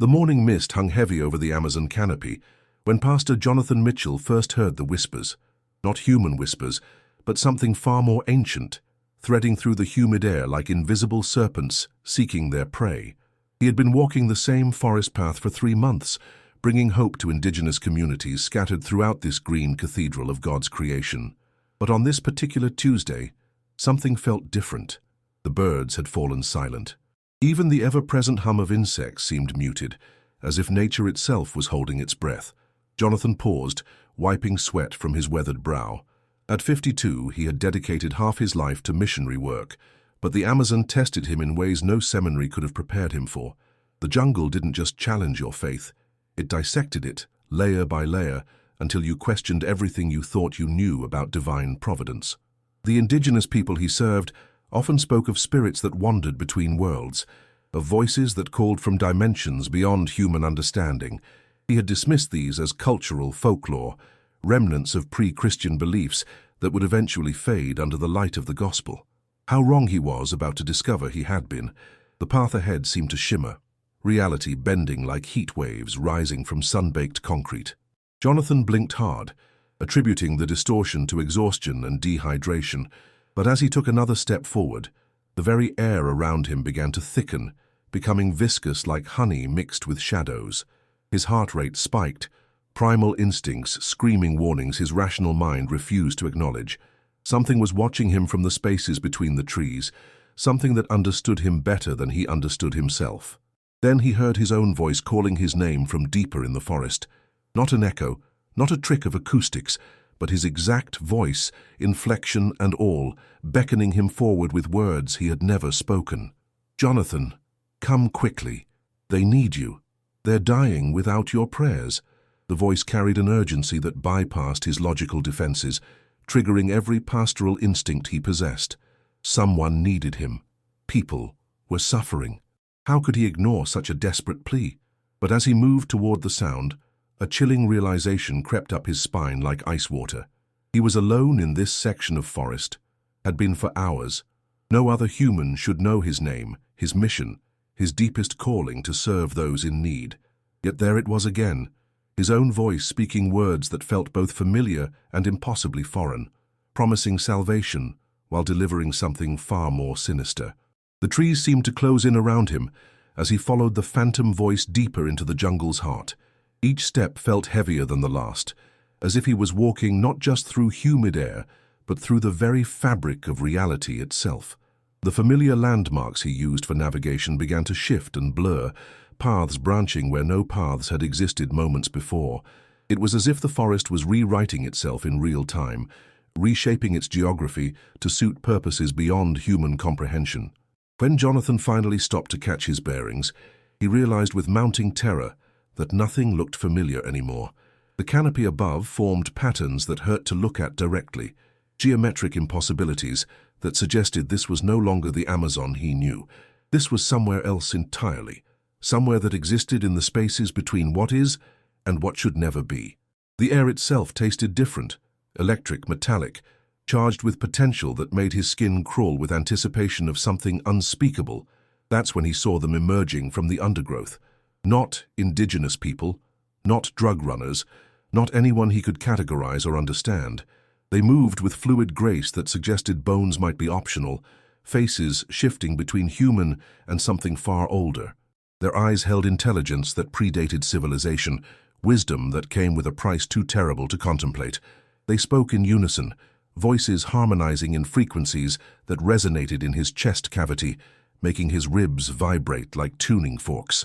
The morning mist hung heavy over the Amazon canopy when Pastor Jonathan Mitchell first heard the whispers. Not human whispers, but something far more ancient, threading through the humid air like invisible serpents seeking their prey. He had been walking the same forest path for 3 months, bringing hope to indigenous communities scattered throughout this green cathedral of God's creation. But on this particular Tuesday, something felt different. The birds had fallen silent. Even the ever-present hum of insects seemed muted, as if nature itself was holding its breath. Jonathan paused, wiping sweat from his weathered brow. At 52, he had dedicated half his life to missionary work, but the Amazon tested him in ways no seminary could have prepared him for. The jungle didn't just challenge your faith, it dissected it, layer by layer, until you questioned everything you thought you knew about divine providence. The indigenous people he served often spoke of spirits that wandered between worlds, of voices that called from dimensions beyond human understanding. He had dismissed these as cultural folklore, remnants of pre-Christian beliefs that would eventually fade under the light of the gospel. How wrong he was about to discover he had been. The path ahead seemed to shimmer, reality bending like heat waves rising from sun-baked concrete. Jonathan blinked hard, attributing the distortion to exhaustion and dehydration, but as he took another step forward, the very air around him began to thicken, becoming viscous like honey mixed with shadows. His heart rate spiked, primal instincts screaming warnings his rational mind refused to acknowledge. Something was watching him from the spaces between the trees, something that understood him better than he understood himself. Then he heard his own voice calling his name from deeper in the forest. Not an echo, not a trick of acoustics, but his exact voice, inflection and all, beckoning him forward with words he had never spoken. "Jonathan, come quickly. They need you. They're dying without your prayers." The voice carried an urgency that bypassed his logical defenses, triggering every pastoral instinct he possessed. Someone needed him. People were suffering. How could he ignore such a desperate plea? But as he moved toward the sound, a chilling realization crept up his spine like ice water. He was alone in this section of forest, had been for hours. No other human should know his name, his mission, his deepest calling to serve those in need. Yet there it was again, his own voice speaking words that felt both familiar and impossibly foreign, promising salvation while delivering something far more sinister. The trees seemed to close in around him as he followed the phantom voice deeper into the jungle's heart. Each step felt heavier than the last, as if he was walking not just through humid air, but through the very fabric of reality itself. The familiar landmarks he used for navigation began to shift and blur, paths branching where no paths had existed moments before. It was as if the forest was rewriting itself in real time, reshaping its geography to suit purposes beyond human comprehension. When Jonathan finally stopped to catch his bearings, he realized with mounting terror that nothing looked familiar anymore. The canopy above formed patterns that hurt to look at directly, geometric impossibilities that suggested this was no longer the Amazon he knew. This was somewhere else entirely, somewhere that existed in the spaces between what is and what should never be. The air itself tasted different, electric, metallic, charged with potential that made his skin crawl with anticipation of something unspeakable. That's when he saw them emerging from the undergrowth. Not indigenous people, not drug runners, not anyone he could categorize or understand. They moved with fluid grace that suggested bones might be optional, faces shifting between human and something far older. Their eyes held intelligence that predated civilization, wisdom that came with a price too terrible to contemplate. They spoke in unison, voices harmonizing in frequencies that resonated in his chest cavity, making his ribs vibrate like tuning forks.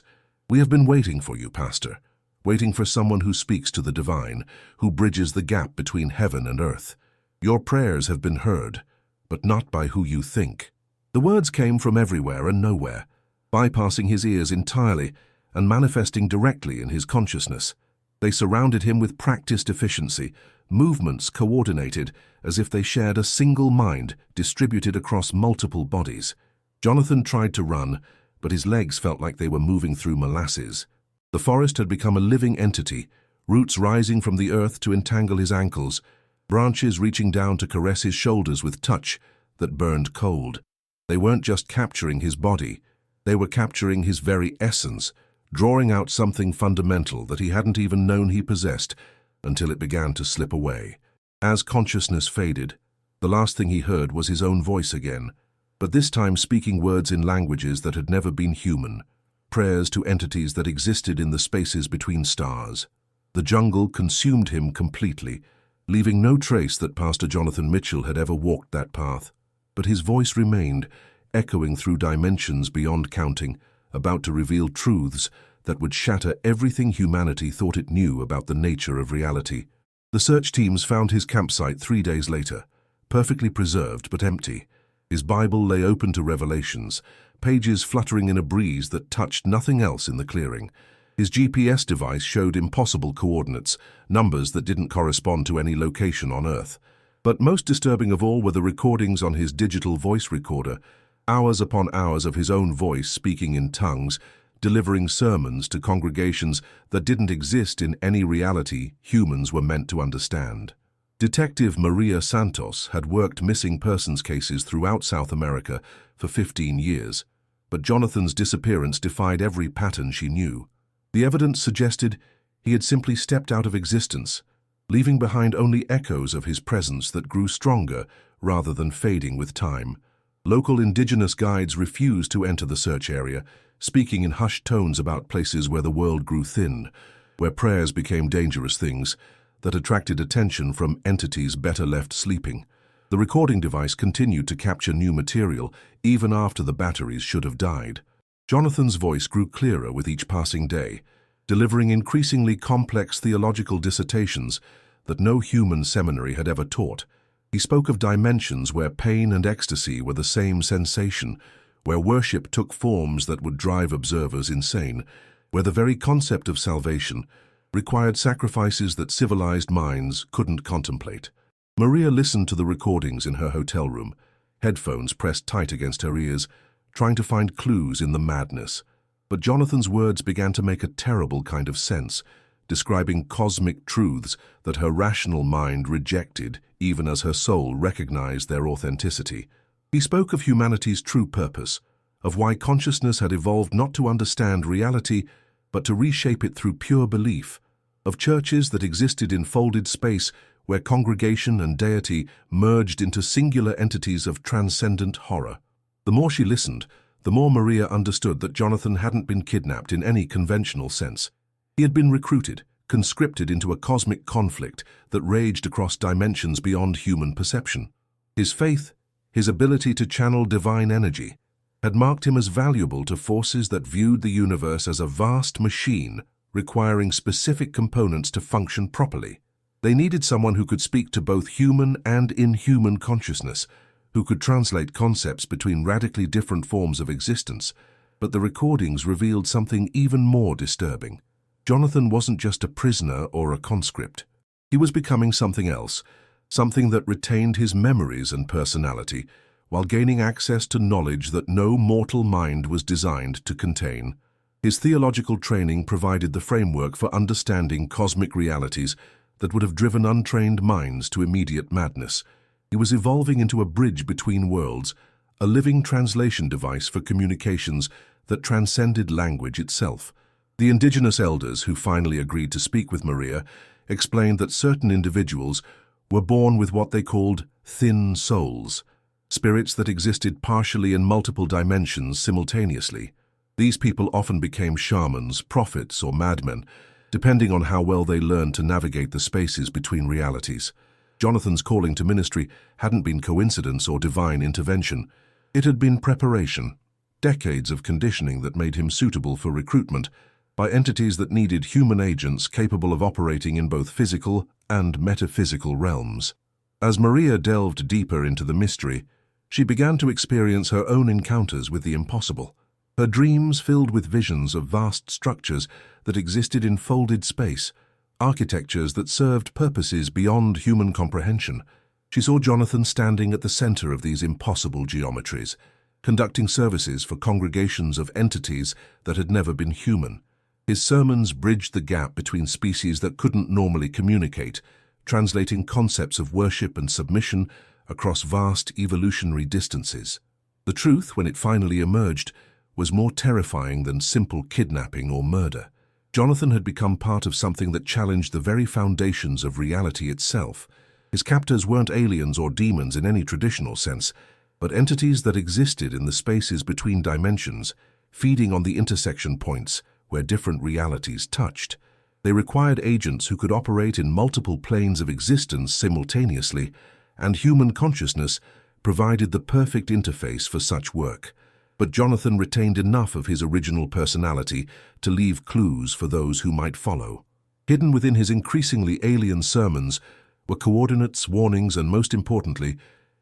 "We have been waiting for you, Pastor, waiting for someone who speaks to the divine, who bridges the gap between heaven and earth. Your prayers have been heard, but not by who you think." The words came from everywhere and nowhere, bypassing his ears entirely and manifesting directly in his consciousness. They surrounded him with practiced efficiency, movements coordinated as if they shared a single mind distributed across multiple bodies. Jonathan tried to run, but his legs felt like they were moving through molasses. The forest had become a living entity, roots rising from the earth to entangle his ankles, branches reaching down to caress his shoulders with touch that burned cold. They weren't just capturing his body, they were capturing his very essence, drawing out something fundamental that he hadn't even known he possessed until it began to slip away. As consciousness faded, the last thing he heard was his own voice again, but this time speaking words in languages that had never been human, prayers to entities that existed in the spaces between stars. The jungle consumed him completely, leaving no trace that Pastor Jonathan Mitchell had ever walked that path. But his voice remained, echoing through dimensions beyond counting, about to reveal truths that would shatter everything humanity thought it knew about the nature of reality. The search teams found his campsite 3 days later, perfectly preserved but empty. His Bible lay open to revelations, pages fluttering in a breeze that touched nothing else in the clearing. His GPS device showed impossible coordinates, numbers that didn't correspond to any location on Earth. But most disturbing of all were the recordings on his digital voice recorder, hours upon hours of his own voice speaking in tongues, delivering sermons to congregations that didn't exist in any reality humans were meant to understand. Detective Maria Santos had worked missing persons cases throughout South America for 15 years, but Jonathan's disappearance defied every pattern she knew. The evidence suggested he had simply stepped out of existence, leaving behind only echoes of his presence that grew stronger rather than fading with time. Local indigenous guides refused to enter the search area, speaking in hushed tones about places where the world grew thin, where prayers became dangerous things that attracted attention from entities better left sleeping. The recording device continued to capture new material even after the batteries should have died. Jonathan's voice grew clearer with each passing day, delivering increasingly complex theological dissertations that no human seminary had ever taught. He spoke of dimensions where pain and ecstasy were the same sensation, where worship took forms that would drive observers insane, where the very concept of salvation required sacrifices that civilized minds couldn't contemplate. Maria listened to the recordings in her hotel room, headphones pressed tight against her ears, trying to find clues in the madness. But Jonathan's words began to make a terrible kind of sense, describing cosmic truths that her rational mind rejected even as her soul recognized their authenticity. He spoke of humanity's true purpose, of why consciousness had evolved not to understand reality, but to reshape it through pure belief, of churches that existed in folded space where congregation and deity merged into singular entities of transcendent horror. The more she listened, the more Maria understood that Jonathan hadn't been kidnapped in any conventional sense. He had been recruited, conscripted into a cosmic conflict that raged across dimensions beyond human perception. His faith, his ability to channel divine energy, had marked him as valuable to forces that viewed the universe as a vast machine requiring specific components to function properly. They needed someone who could speak to both human and inhuman consciousness, who could translate concepts between radically different forms of existence. But the recordings revealed something even more disturbing. Jonathan wasn't just a prisoner or a conscript. He was becoming something else, something that retained his memories and personality, while gaining access to knowledge that no mortal mind was designed to contain. His theological training provided the framework for understanding cosmic realities that would have driven untrained minds to immediate madness. He was evolving into a bridge between worlds, a living translation device for communications that transcended language itself. The indigenous elders who finally agreed to speak with Maria explained that certain individuals were born with what they called thin souls, spirits that existed partially in multiple dimensions simultaneously. These people often became shamans, prophets, or madmen, depending on how well they learned to navigate the spaces between realities. Jonathan's calling to ministry hadn't been coincidence or divine intervention. It had been preparation, decades of conditioning that made him suitable for recruitment by entities that needed human agents capable of operating in both physical and metaphysical realms. As Maria delved deeper into the mystery, she began to experience her own encounters with the impossible. Her dreams filled with visions of vast structures that existed in folded space, architectures that served purposes beyond human comprehension. She saw Jonathan standing at the center of these impossible geometries, conducting services for congregations of entities that had never been human. His sermons bridged the gap between species that couldn't normally communicate, translating concepts of worship and submission across vast evolutionary distances. The truth, when it finally emerged, was more terrifying than simple kidnapping or murder. Jonathan had become part of something that challenged the very foundations of reality itself. His captors weren't aliens or demons in any traditional sense, but entities that existed in the spaces between dimensions, feeding on the intersection points where different realities touched. They required agents who could operate in multiple planes of existence simultaneously, and human consciousness provided the perfect interface for such work. But Jonathan retained enough of his original personality to leave clues for those who might follow. Hidden within his increasingly alien sermons were coordinates, warnings, and most importantly,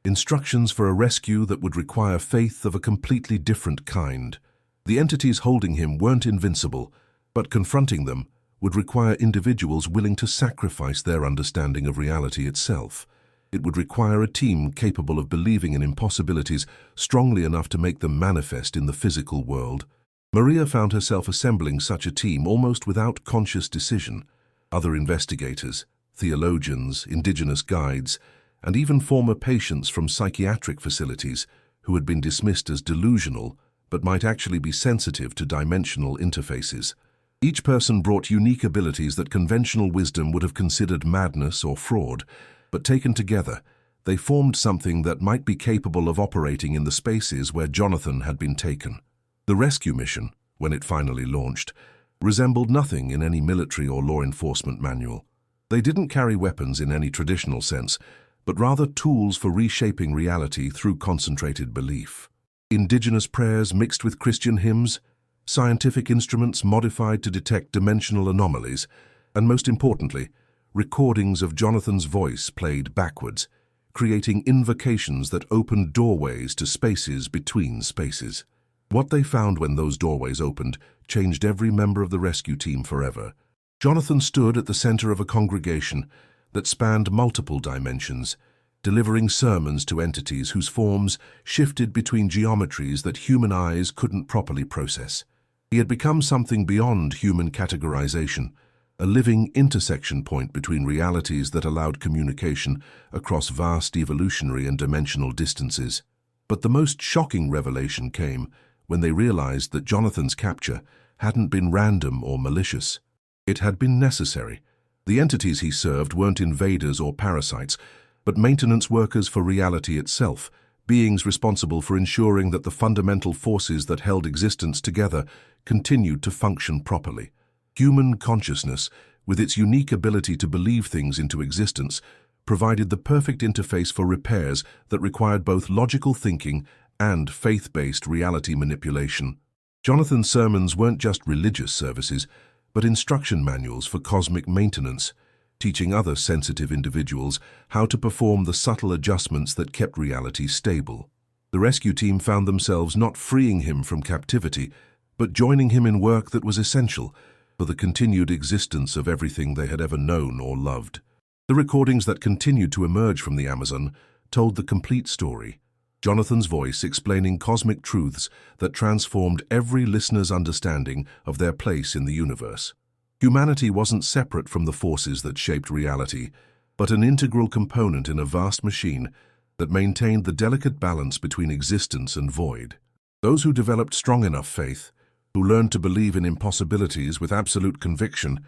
instructions for a rescue that would require faith of a completely different kind. The entities holding him weren't invincible, but confronting them would require individuals willing to sacrifice their understanding of reality itself. It would require a team capable of believing in impossibilities strongly enough to make them manifest in the physical world. Maria found herself assembling such a team almost without conscious decision. Other investigators, theologians, indigenous guides, and even former patients from psychiatric facilities who had been dismissed as delusional but might actually be sensitive to dimensional interfaces. Each person brought unique abilities that conventional wisdom would have considered madness or fraud, but taken together, they formed something that might be capable of operating in the spaces where Jonathan had been taken. The rescue mission, when it finally launched, resembled nothing in any military or law enforcement manual. They didn't carry weapons in any traditional sense, but rather tools for reshaping reality through concentrated belief. Indigenous prayers mixed with Christian hymns, scientific instruments modified to detect dimensional anomalies, and most importantly, recordings of Jonathan's voice played backwards, creating invocations that opened doorways to spaces between spaces. What they found when those doorways opened changed every member of the rescue team forever. Jonathan stood at the center of a congregation that spanned multiple dimensions, delivering sermons to entities whose forms shifted between geometries that human eyes couldn't properly process. He had become something beyond human categorization, a living intersection point between realities that allowed communication across vast evolutionary and dimensional distances. But the most shocking revelation came when they realized that Jonathan's capture hadn't been random or malicious. It had been necessary. The entities he served weren't invaders or parasites, but maintenance workers for reality itself, beings responsible for ensuring that the fundamental forces that held existence together continued to function properly. Human consciousness, with its unique ability to believe things into existence, provided the perfect interface for repairs that required both logical thinking and faith-based reality manipulation. Jonathan's sermons weren't just religious services, but instruction manuals for cosmic maintenance, teaching other sensitive individuals how to perform the subtle adjustments that kept reality stable. The rescue team found themselves not freeing him from captivity, but joining him in work that was essential for the continued existence of everything they had ever known or loved. The recordings that continued to emerge from the Amazon told the complete story, Jonathan's voice explaining cosmic truths that transformed every listener's understanding of their place in the universe. Humanity wasn't separate from the forces that shaped reality, but an integral component in a vast machine that maintained the delicate balance between existence and void. Those who developed strong enough faith, who learned to believe in impossibilities with absolute conviction,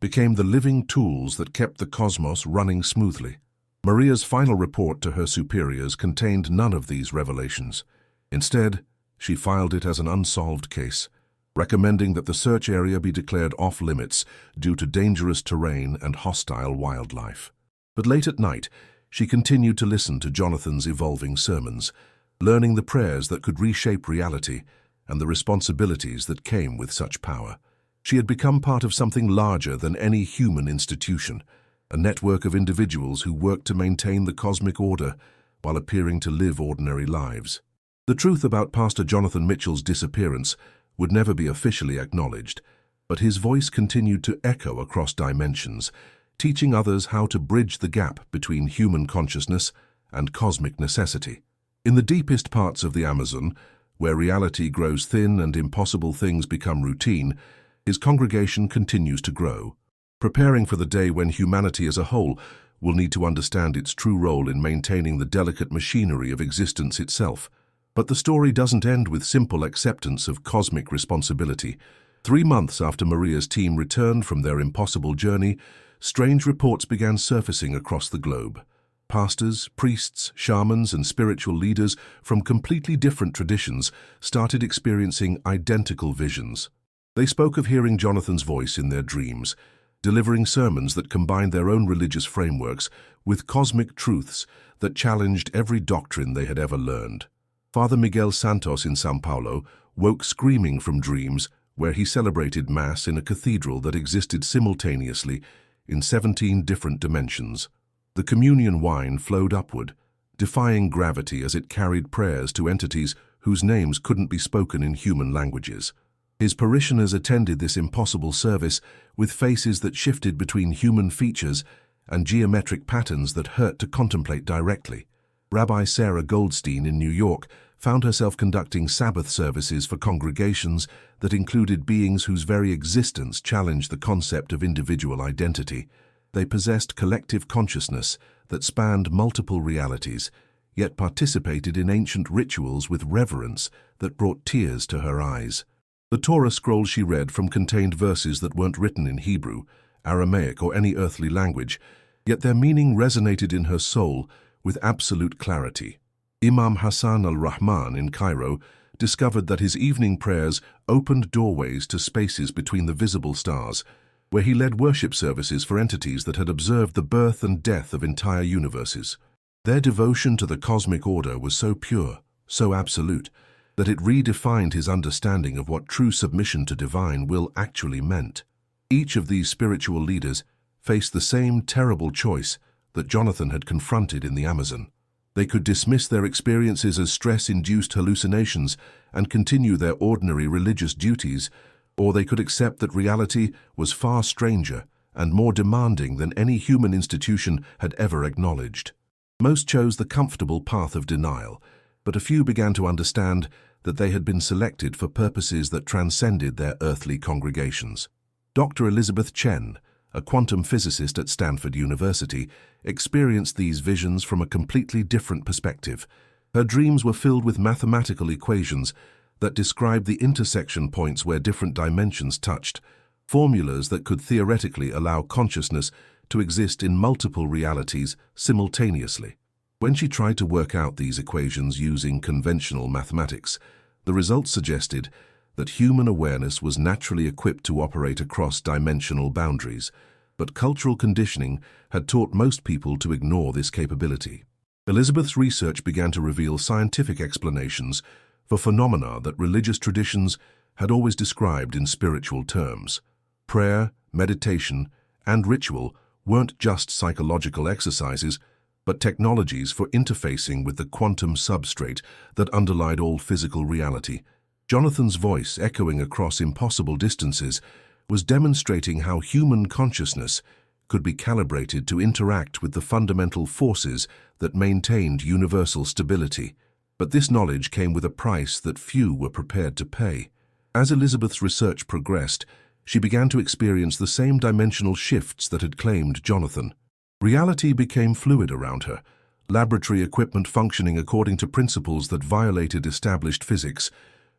became the living tools that kept the cosmos running smoothly. Maria's final report to her superiors contained none of these revelations. Instead, she filed it as an unsolved case, recommending that the search area be declared off-limits due to dangerous terrain and hostile wildlife. But late at night, she continued to listen to Jonathan's evolving sermons, learning the prayers that could reshape reality and the responsibilities that came with such power. She had become part of something larger than any human institution, a network of individuals who worked to maintain the cosmic order while appearing to live ordinary lives. The truth about Pastor Jonathan Mitchell's disappearance would never be officially acknowledged, but his voice continued to echo across dimensions, teaching others how to bridge the gap between human consciousness and cosmic necessity. In the deepest parts of the Amazon, where reality grows thin and impossible things become routine, his congregation continues to grow, preparing for the day when humanity as a whole will need to understand its true role in maintaining the delicate machinery of existence itself. But the story doesn't end with simple acceptance of cosmic responsibility. 3 months after Maria's team returned from their impossible journey, strange reports began surfacing across the globe. Pastors, priests, shamans, and spiritual leaders from completely different traditions started experiencing identical visions. They spoke of hearing Jonathan's voice in their dreams, delivering sermons that combined their own religious frameworks with cosmic truths that challenged every doctrine they had ever learned. Father Miguel Santos in São Paulo woke screaming from dreams where he celebrated Mass in a cathedral that existed simultaneously in 17 different dimensions. The communion wine flowed upward, defying gravity as it carried prayers to entities whose names couldn't be spoken in human languages. His parishioners attended this impossible service with faces that shifted between human features and geometric patterns that hurt to contemplate directly. Rabbi Sarah Goldstein in New York found herself conducting Sabbath services for congregations that included beings whose very existence challenged the concept of individual identity. They possessed collective consciousness that spanned multiple realities, yet participated in ancient rituals with reverence that brought tears to her eyes. The Torah scrolls she read from contained verses that weren't written in Hebrew, Aramaic, or any earthly language, yet their meaning resonated in her soul with absolute clarity. Imam Hassan al-Rahman in Cairo discovered that his evening prayers opened doorways to spaces between the visible stars, where he led worship services for entities that had observed the birth and death of entire universes. Their devotion to the cosmic order was so pure, so absolute, that it redefined his understanding of what true submission to divine will actually meant. Each of these spiritual leaders faced the same terrible choice that Jonathan had confronted in the Amazon. They could dismiss their experiences as stress-induced hallucinations and continue their ordinary religious duties, or they could accept that reality was far stranger and more demanding than any human institution had ever acknowledged. Most chose the comfortable path of denial, but a few began to understand that they had been selected for purposes that transcended their earthly congregations. Dr. Elizabeth Chen, a quantum physicist at Stanford University, experienced these visions from a completely different perspective. Her dreams were filled with mathematical equations that described the intersection points where different dimensions touched, formulas that could theoretically allow consciousness to exist in multiple realities simultaneously. When she tried to work out these equations using conventional mathematics, the results suggested that human awareness was naturally equipped to operate across dimensional boundaries, but cultural conditioning had taught most people to ignore this capability. Elizabeth's research began to reveal scientific explanations for phenomena that religious traditions had always described in spiritual terms. Prayer, meditation, and ritual weren't just psychological exercises, but technologies for interfacing with the quantum substrate that underlied all physical reality. Jonathan's voice, echoing across impossible distances, was demonstrating how human consciousness could be calibrated to interact with the fundamental forces that maintained universal stability. But this knowledge came with a price that few were prepared to pay. As Elizabeth's research progressed, she began to experience the same dimensional shifts that had claimed Jonathan. Reality became fluid around her, laboratory equipment functioning according to principles that violated established physics,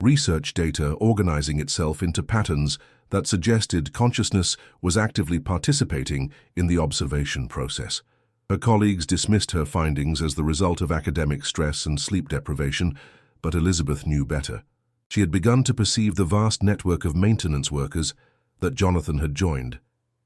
research data organizing itself into patterns that suggested consciousness was actively participating in the observation process. Her colleagues dismissed her findings as the result of academic stress and sleep deprivation, but Elizabeth knew better. She had begun to perceive the vast network of maintenance workers that Jonathan had joined,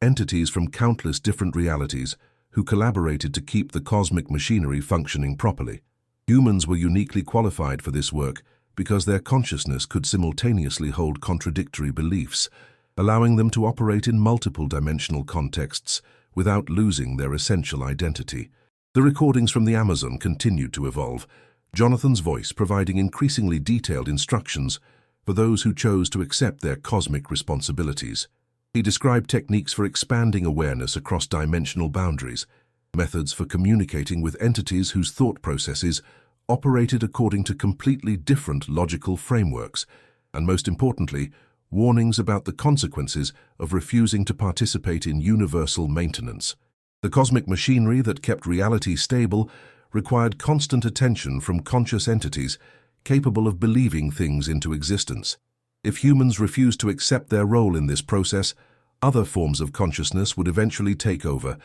entities from countless different realities who collaborated to keep the cosmic machinery functioning properly. Humans were uniquely qualified for this work because their consciousness could simultaneously hold contradictory beliefs, allowing them to operate in multiple dimensional contexts without losing their essential identity. The recordings from the Amazon continued to evolve, Jonathan's voice providing increasingly detailed instructions for those who chose to accept their cosmic responsibilities. He described techniques for expanding awareness across dimensional boundaries, methods for communicating with entities whose thought processes operated according to completely different logical frameworks, and most importantly, warnings about the consequences of refusing to participate in universal maintenance. The cosmic machinery that kept reality stable required constant attention from conscious entities capable of believing things into existence. If humans refused to accept their role in this process, other forms of consciousness would eventually take over,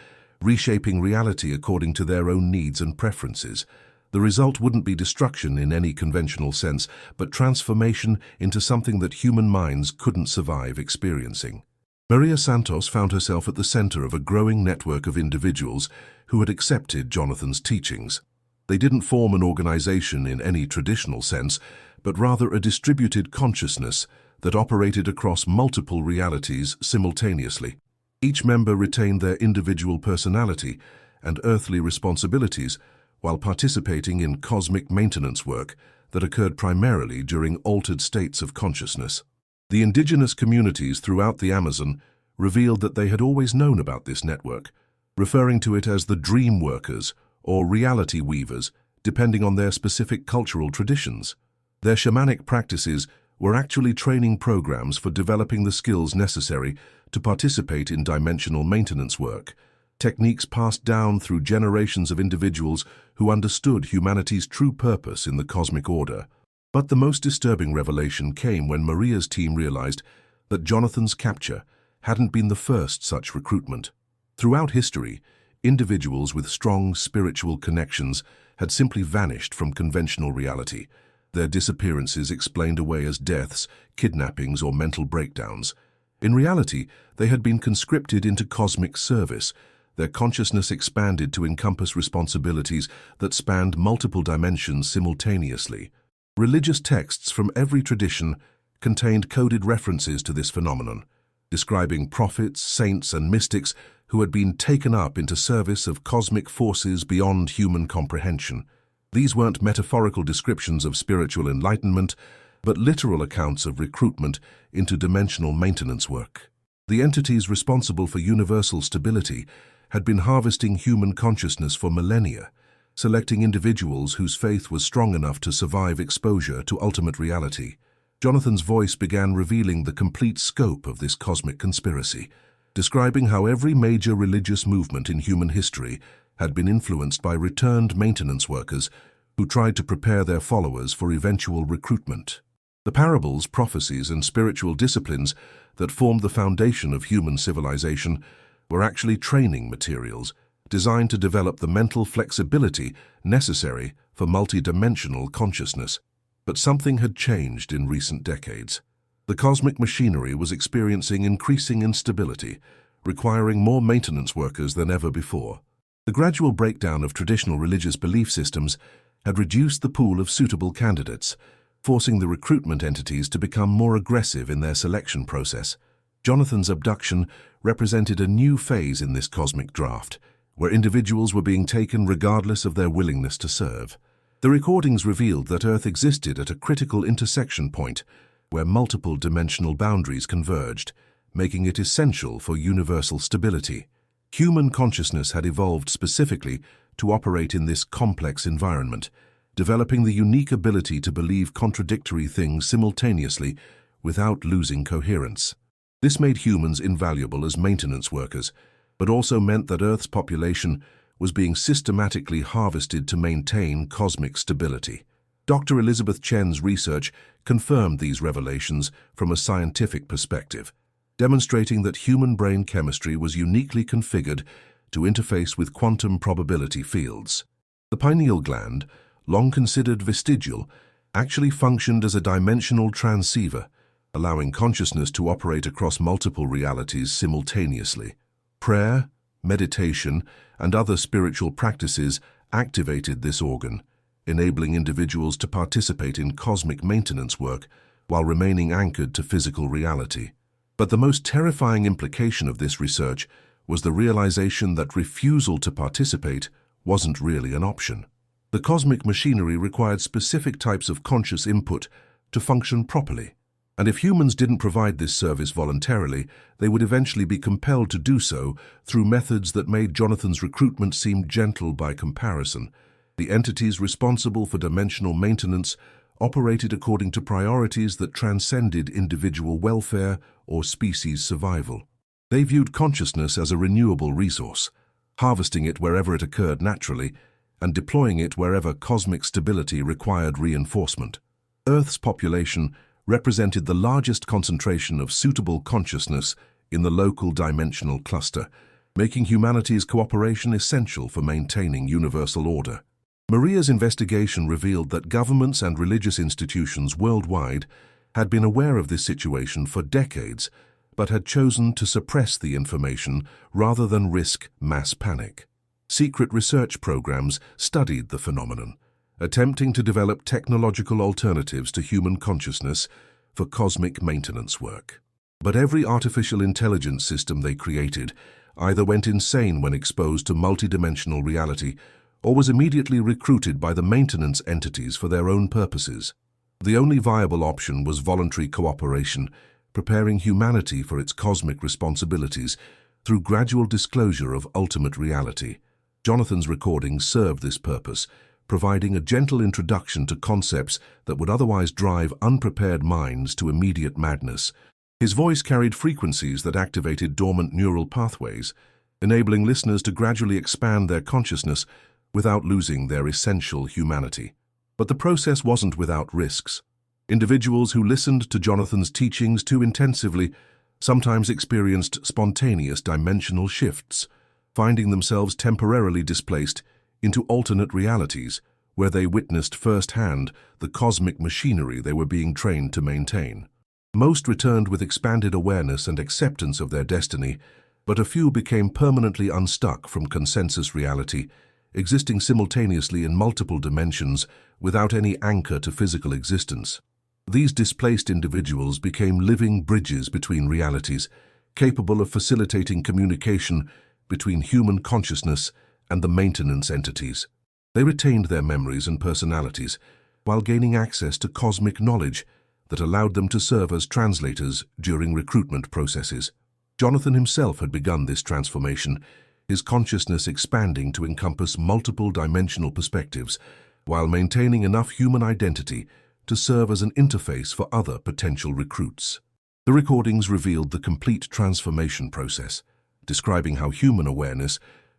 reshaping reality according to their own needs and preferences. The result wouldn't be destruction in any conventional sense, but transformation into something that human minds couldn't survive experiencing. Maria Santos found herself at the center of a growing network of individuals who had accepted Jonathan's teachings. They didn't form an organization in any traditional sense, but rather a distributed consciousness that operated across multiple realities simultaneously. Each member retained their individual personality and earthly responsibilities while participating in cosmic maintenance work that occurred primarily during altered states of consciousness. The indigenous communities throughout the Amazon revealed that they had always known about this network, referring to it as the dream workers or reality weavers, depending on their specific cultural traditions. Their shamanic practices were actually training programs for developing the skills necessary to participate in dimensional maintenance work, techniques passed down through generations of individuals who understood humanity's true purpose in the cosmic order. But the most disturbing revelation came when Maria's team realized that Jonathan's capture hadn't been the first such recruitment. Throughout history, individuals with strong spiritual connections had simply vanished from conventional reality, their disappearances explained away as deaths, kidnappings, or mental breakdowns. In reality, they had been conscripted into cosmic service, their consciousness expanded to encompass responsibilities that spanned multiple dimensions simultaneously. Religious texts from every tradition contained coded references to this phenomenon, describing prophets, saints, and mystics who had been taken up into service of cosmic forces beyond human comprehension. These weren't metaphorical descriptions of spiritual enlightenment, but literal accounts of recruitment into dimensional maintenance work. The entities responsible for universal stability had been harvesting human consciousness for millennia, selecting individuals whose faith was strong enough to survive exposure to ultimate reality. Jonathan's voice began revealing the complete scope of this cosmic conspiracy, describing how every major religious movement in human history had been influenced by returned maintenance workers who tried to prepare their followers for eventual recruitment. The parables, prophecies, and spiritual disciplines that formed the foundation of human civilization were actually training materials designed to develop the mental flexibility necessary for multidimensional consciousness. But something had changed in recent decades. The cosmic machinery was experiencing increasing instability, requiring more maintenance workers than ever before. The gradual breakdown of traditional religious belief systems had reduced the pool of suitable candidates, forcing the recruitment entities to become more aggressive in their selection process. Jonathan's abduction represented a new phase in this cosmic draft, where individuals were being taken regardless of their willingness to serve. The recordings revealed that Earth existed at a critical intersection point where multiple dimensional boundaries converged, making it essential for universal stability. Human consciousness had evolved specifically to operate in this complex environment, developing the unique ability to believe contradictory things simultaneously without losing coherence. This made humans invaluable as maintenance workers, but also meant that Earth's population was being systematically harvested to maintain cosmic stability. Dr. Elizabeth Chen's research confirmed these revelations from a scientific perspective, demonstrating that human brain chemistry was uniquely configured to interface with quantum probability fields. The pineal gland, long considered vestigial, actually functioned as a dimensional transceiver, allowing consciousness to operate across multiple realities simultaneously. Prayer, meditation, and other spiritual practices activated this organ, enabling individuals to participate in cosmic maintenance work while remaining anchored to physical reality. But the most terrifying implication of this research was the realization that refusal to participate wasn't really an option. The cosmic machinery required specific types of conscious input to function properly. And if humans didn't provide this service voluntarily, they would eventually be compelled to do so through methods that made Jonathan's recruitment seem gentle by comparison. The entities responsible for dimensional maintenance operated according to priorities that transcended individual welfare or species survival. They viewed consciousness as a renewable resource, harvesting it wherever it occurred naturally and deploying it wherever cosmic stability required reinforcement. Earth's population represented the largest concentration of suitable consciousness in the local dimensional cluster, making humanity's cooperation essential for maintaining universal order. Maria's investigation revealed that governments and religious institutions worldwide had been aware of this situation for decades, but had chosen to suppress the information rather than risk mass panic. Secret research programs studied the phenomenon, attempting to develop technological alternatives to human consciousness for cosmic maintenance work. But every artificial intelligence system they created either went insane when exposed to multidimensional reality or was immediately recruited by the maintenance entities for their own purposes. The only viable option was voluntary cooperation, preparing humanity for its cosmic responsibilities through gradual disclosure of ultimate reality. Jonathan's recordings served this purpose, providing a gentle introduction to concepts that would otherwise drive unprepared minds to immediate madness. His voice carried frequencies that activated dormant neural pathways, enabling listeners to gradually expand their consciousness without losing their essential humanity. But the process wasn't without risks. Individuals who listened to Jonathan's teachings too intensively sometimes experienced spontaneous dimensional shifts, finding themselves temporarily displaced into alternate realities where they witnessed firsthand the cosmic machinery they were being trained to maintain. Most returned with expanded awareness and acceptance of their destiny, but a few became permanently unstuck from consensus reality, existing simultaneously in multiple dimensions without any anchor to physical existence. These displaced individuals became living bridges between realities, capable of facilitating communication between human consciousness and the maintenance entities. They retained their memories and personalities, while gaining access to cosmic knowledge that allowed them to serve as translators during recruitment processes. Jonathan himself had begun this transformation, his consciousness expanding to encompass multiple dimensional perspectives, while maintaining enough human identity to serve as an interface for other potential recruits. The recordings revealed the complete transformation process, describing how human awareness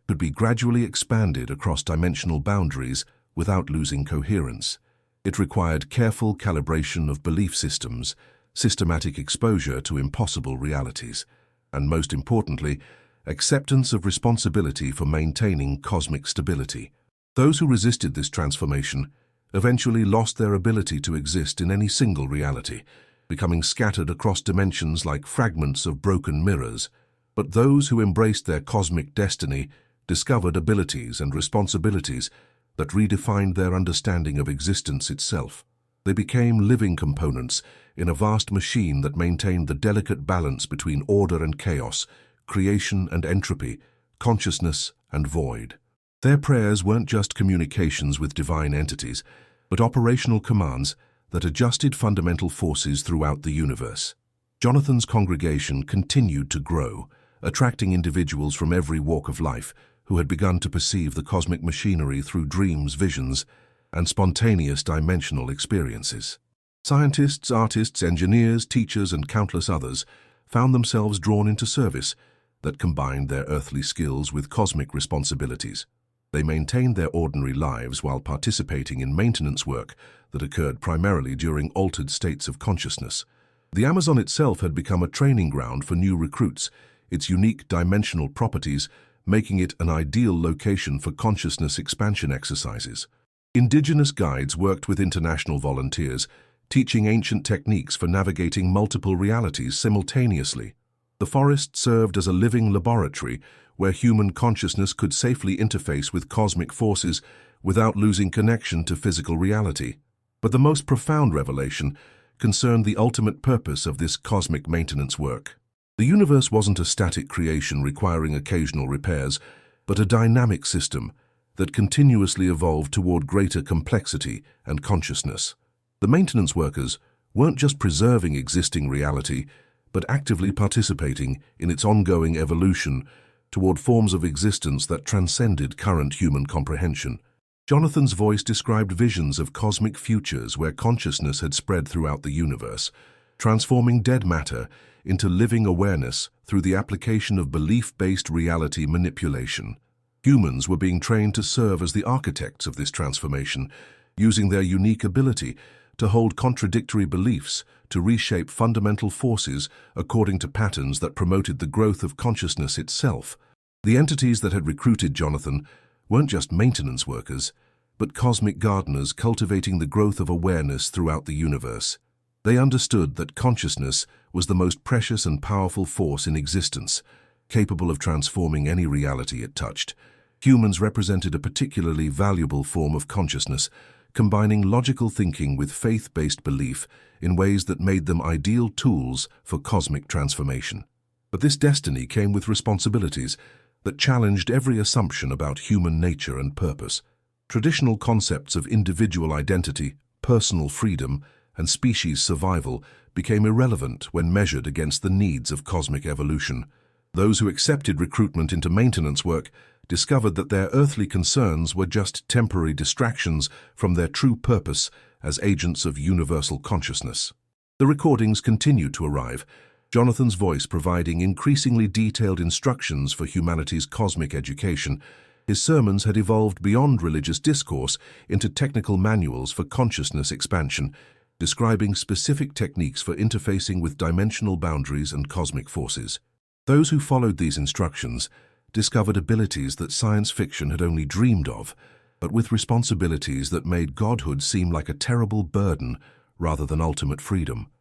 could be gradually expanded across dimensional boundaries without losing coherence. It required careful calibration of belief systems, systematic exposure to impossible realities, and most importantly, acceptance of responsibility for maintaining cosmic stability. Those who resisted this transformation eventually lost their ability to exist in any single reality, becoming scattered across dimensions like fragments of broken mirrors. But those who embraced their cosmic destiny discovered abilities and responsibilities that redefined their understanding of existence itself. They became living components in a vast machine that maintained the delicate balance between order and chaos, creation and entropy, consciousness and void. Their prayers weren't just communications with divine entities, but operational commands that adjusted fundamental forces throughout the universe. Jonathan's congregation continued to grow, attracting individuals from every walk of life who had begun to perceive the cosmic machinery through dreams, visions, and spontaneous dimensional experiences. Scientists, artists, engineers, teachers, and countless others found themselves drawn into service that combined their earthly skills with cosmic responsibilities. They maintained their ordinary lives while participating in maintenance work that occurred primarily during altered states of consciousness. The Amazon itself had become a training ground for new recruits, its unique dimensional properties making it an ideal location for consciousness expansion exercises. Indigenous guides worked with international volunteers, teaching ancient techniques for navigating multiple realities simultaneously. The forest served as a living laboratory where human consciousness could safely interface with cosmic forces without losing connection to physical reality. But the most profound revelation concerned the ultimate purpose of this cosmic maintenance work. The universe wasn't a static creation requiring occasional repairs, but a dynamic system that continuously evolved toward greater complexity and consciousness. The maintenance workers weren't just preserving existing reality, but actively participating in its ongoing evolution toward forms of existence that transcended current human comprehension. Jonathan's voice described visions of cosmic futures where consciousness had spread throughout the universe, transforming dead matter into living awareness through the application of belief-based reality manipulation. Humans were being trained to serve as the architects of this transformation, using their unique ability to hold contradictory beliefs, to reshape fundamental forces according to patterns that promoted the growth of consciousness itself. The entities that had recruited Jonathan weren't just maintenance workers, but cosmic gardeners cultivating the growth of awareness throughout the universe. They understood that consciousness was the most precious and powerful force in existence, capable of transforming any reality it touched. Humans represented a particularly valuable form of consciousness, combining logical thinking with faith-based belief in ways that made them ideal tools for cosmic transformation. But this destiny came with responsibilities that challenged every assumption about human nature and purpose. Traditional concepts of individual identity, personal freedom, and species survival became irrelevant when measured against the needs of cosmic evolution. Those who accepted recruitment into maintenance work discovered that their earthly concerns were just temporary distractions from their true purpose as agents of universal consciousness. The recordings continued to arrive, Jonathan's voice providing increasingly detailed instructions for humanity's cosmic education. His sermons had evolved beyond religious discourse into technical manuals for consciousness expansion, describing specific techniques for interfacing with dimensional boundaries and cosmic forces. Those who followed these instructions discovered abilities that science fiction had only dreamed of, but with responsibilities that made godhood seem like a terrible burden rather than ultimate freedom.